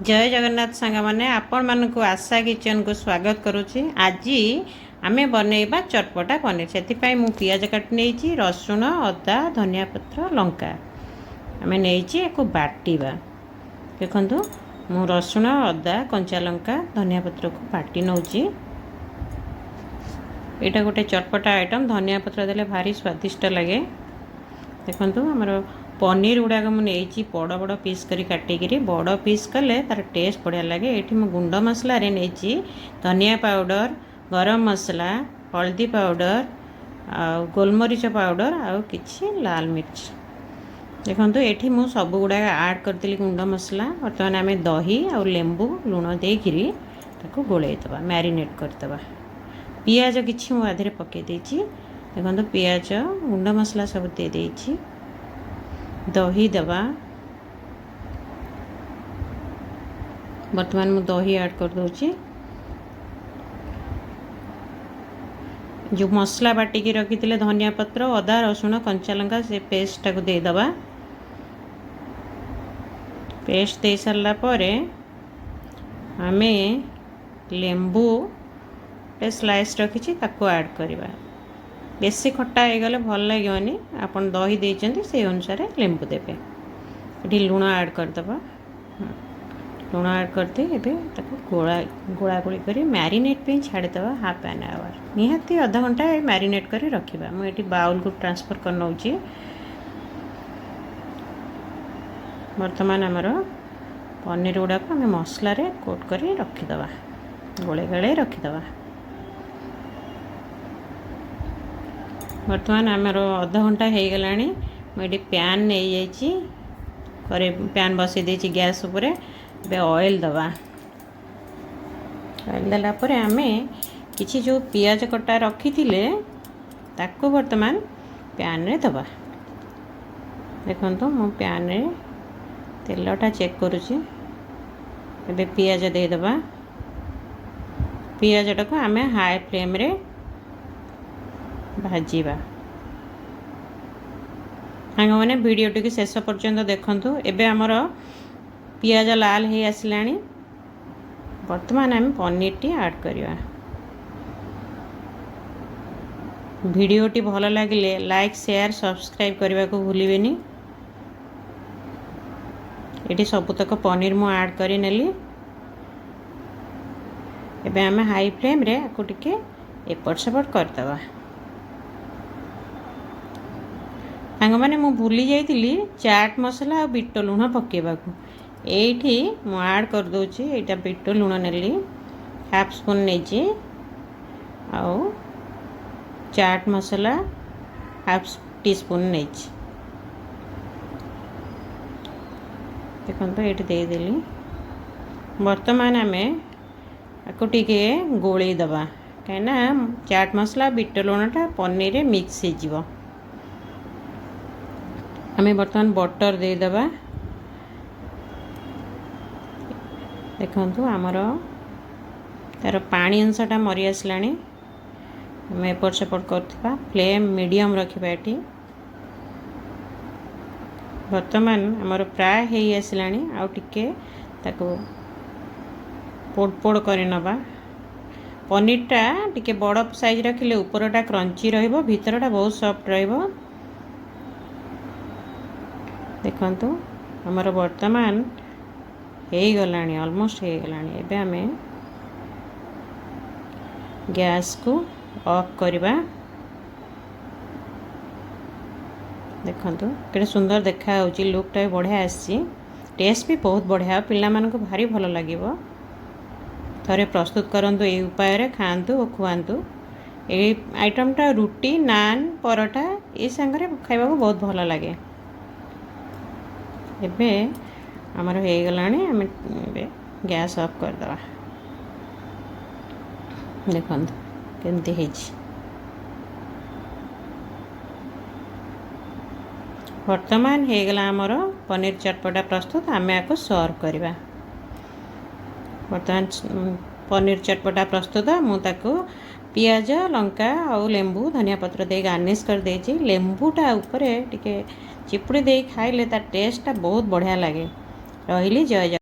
जय जगन्नाथ सांग मैंने आपण मानक आशा किचन को स्वागत करुच्ची। आज आमे बनैबा चटपटा पनीर से मु पियाज काटी नहीं रसुण अदा धनिया पत्र लंका आम नहीं बाटिबा। देखु मु रसुण अदा कंचा लंका धनिया पत्र को बाटी नौची। यहाँ गोटे चटपटा आइटम धनिया पत्र देले भारी स्वादिष्ट लगे। देखु आमर पनीर गुड़ाक मुझे बड़ बड़ पीस करी काटिकी बड़ पीस कले तार टेस्ट बढ़िया लगे। ये मु गुंड मसला नहीं धनिया पाउडर गरम मसला हल्दी पाउडर गोलमरीच पाउडर आउ किछि लाल मिर्च। देखो ये मु सब गुड़ा आड करी गुंड मसला। बर्तमान आम दही आ लेंबू लुण देकरी गोलैदबा मैरिनेट करदबा। पियाज किछि मु आधे पकई देछि। देखो पियाज गुंड मसला सब दे देछि। दही दबा बर्तमान मु दही ऐड कर दूची। जो मसला बाटिकी रखी धनिया पत्र अदा रसुण कंचा लंका से पेस्ट टाक दे दबा। पेस्ट दे सारा पर आमे लेंबू टे स्लाइस रखी ताको ऐड करवा। बेसी खट्टा हो गले भल लगे आपन दही देइचंती से अनुसार लेंबू देबे। ये लुण ऐड करदबा। लुण ऐड करते एबे ताको गोला गोला गोली करी मैरिनेट पे छाड़ीदबा हाफ एन आवर निहाती आधा घंटा मैरिनेट करी रखिबा। मु एटी बाउल को ट्रांसफर कर नउची। वर्तमान हमर पनीर गुडा को हम मसला रे कोट करी रखिदबा गोले गले रखिदबा। बर्तमान आमर अध घंटा हो गला। मुझे पैन नहीं जाइए पैन बसई देछि गैस उपरे। बे ऑयल दबा। ऑयल देलापर आम किछि जो पियाज कटा रखी थिले ताको वर्तमान पैन रे दबा। देखो मु पैन रे तेलटा चेक करुछि। एबे पियाज दे दबा। पियाजटा को आम हाई फ्लेम रे भाजीबा। सांग मैंने वीडियो टी शेष पर्यंत देखंतु। एबे हमर पियाज लाल हो आसलानी। वर्तमान आम पनीर टी ऐड करिवा। वीडियो टी भल लगे लाइक शेयर सब्सक्राइब करने को भूलिबेनी। ये सबुतक पनीर मु ऐड करी नेली। एबे आम हाई फ्लेम रे आको टिके एपट सेपट करदबा। सांग मैंने मु भूली जाइली चाट मसला और बीट लुण पकेबाकू। एठी मु ऐड कर दोची। एटा बीट लुण नेली हाफ स्पून नेची आउ चाट मसला हाफ टी स्पून नेची। देखो ये दे देली। वर्तमान आम आपको टिके गोले दबा कहीं चाट मसला बीट लुणटा पनीर रे मिक्स हो। आम बर्तमान बटर दे दबा। देखु आमर तार पानी अंशटा मरी आसला। आम एपट सेपट करथिबा। फ्लेम मीडियम रखिबा। एटी वर्तमान आमर प्राय हो आसला। आउ टिके ताको पोड़ पोड़ कर नबा। पनीरटा टिके बड़ साइज रखिले ऊपरटा क्रंची रहिबो भीतरटा बहुत सॉफ्ट रहिबो। देखंतु हमर वर्तमान हो गलानी ऑलमोस्ट हो गलानी। एबे आमे गैस को ऑफ करवा। देखंतु केते सुंदर देखा होची लुकटा भी बढ़िया आसी। टेस्ट भी बहुत बढ़िया पिला मान को भारी भलो लागिबो। थरे प्रस्तुत करंतु ए उपाय रे खांतु और खुआंतु। ए आइटमटा रुटी नान परोठा ए संगरे खाइबा को बहुत भलो लागे। एबे आमर हो गलानी। आम गैस ऑफ कर दबा। देखो केमती है। वर्तमान हो गला आमर पनीर चटपटा प्रस्तुत। आम या सर्व करवा। वर्तमान पनीर चटपटा प्रस्तुत। मुझे पियाज लंका और लेंबू धनिया पत्र दे गार्निश कर देछि। लेंबूटा ऊपर टिके चिपुड़ी दे खाइले तार टेस्टा बहुत बढ़िया लगे। रही जय जय।